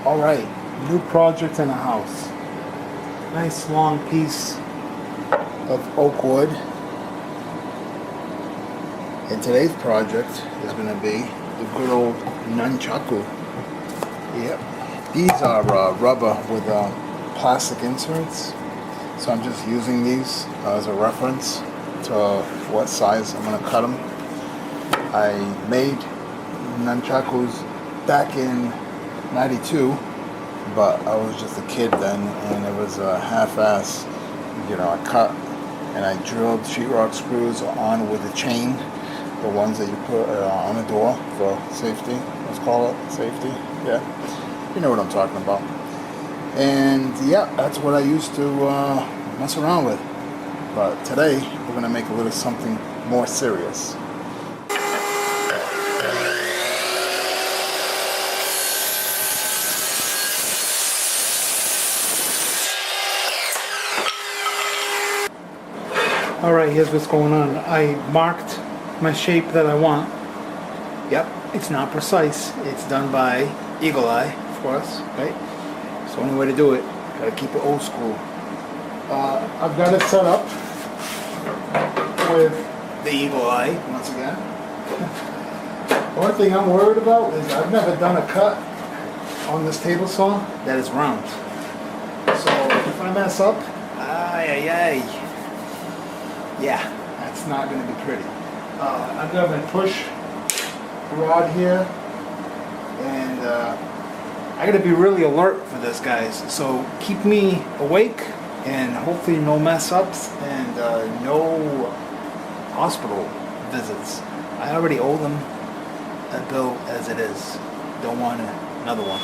Alright, new project in the house. Nice long piece of oak wood. And today's project is going to be the good old Nunchaku. Yep. These are rubber with plastic inserts. So I'm just using these as a reference to what size I'm going to cut them. I made Nunchakus back in 92, but I was just a kid then, and it was a half-ass. I cut and I drilled sheetrock screws on with a chain, the ones that you put on a door for safety. Let's call it safety. Yeah, you know what I'm talking about. And yeah, that's what I used to mess around with. But today we're gonna make a little something more serious. Alright, here's what's going on. I marked my shape that I want. Yep, it's not precise. It's done by Eagle Eye, of course, right? It's the only way to do it. Gotta keep it old school. I've got it set up with the Eagle Eye, once again. One thing I'm worried about is I've never done a cut on this table saw that is round. So if I mess up, yeah, that's not going to be pretty. I've got my push rod here, and I got to be really alert for this, guys. So keep me awake, and hopefully no mess ups and no hospital visits. I already owe them a bill as it is. Don't want another one.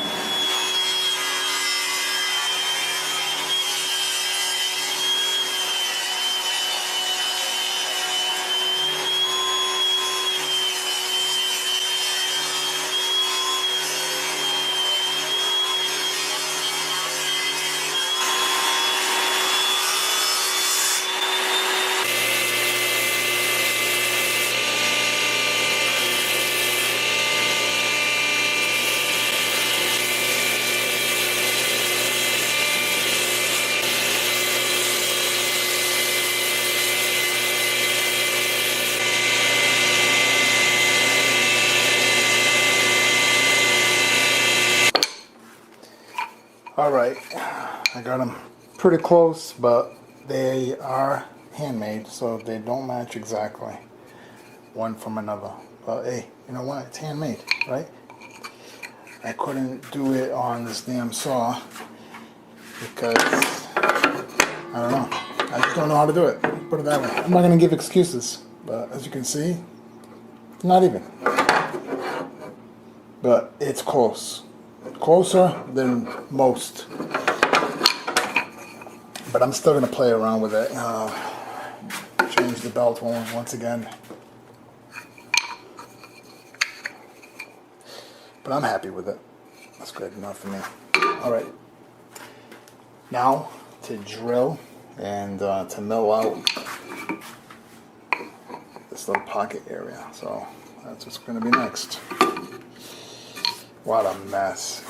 Alright, I got them pretty close, but they are handmade, so they don't match exactly one from another. But hey, you know what? It's handmade, right? I couldn't do it on this damn saw because, I don't know. I just don't know how to do it. Put it that way. I'm not going to give excuses, but as you can see, not even. But it's close. Closer than most, but I'm still going to play around with it. Change the belt once again, but I'm happy with it. That's good enough for me. Alright, now to drill and to mill out this little pocket area, so that's what's going to be next. What a mess.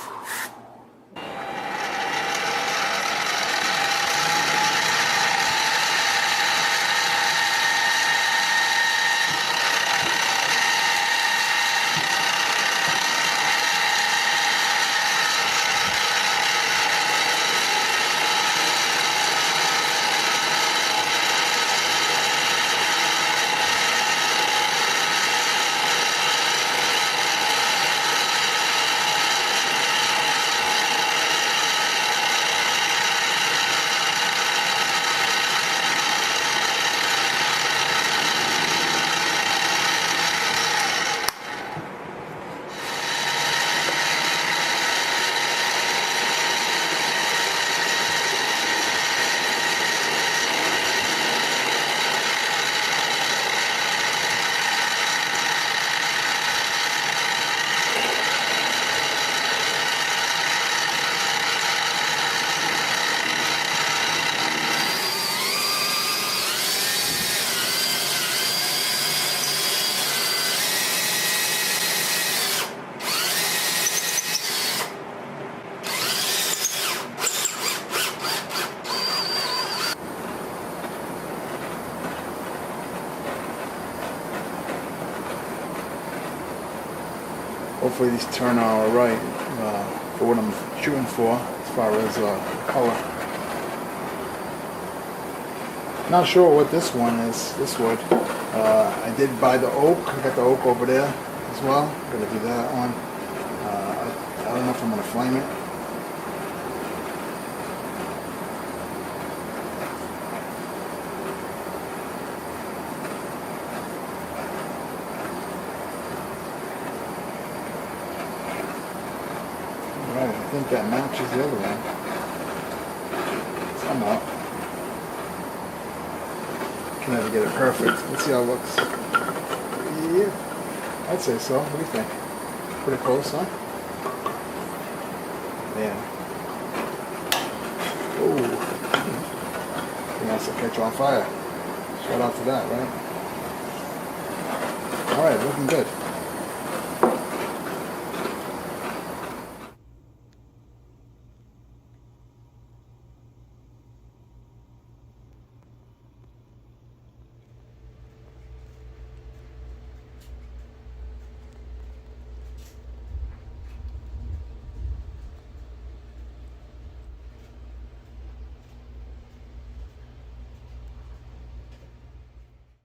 hopefully these turn out alright for what I'm shooting for as far as color. Not sure what this one is, this wood. I did buy the oak. I got the oak over there as well. Gonna do that one. I don't know if I'm gonna flame it. Alright, I think that matches the other one. Somewhat. Can never get it perfect. Let's see how it looks. Yeah, I'd say so. What do you think? Pretty close, huh? Yeah. Ooh. He wants to catch on fire. Shout out to that, right? Alright, looking good.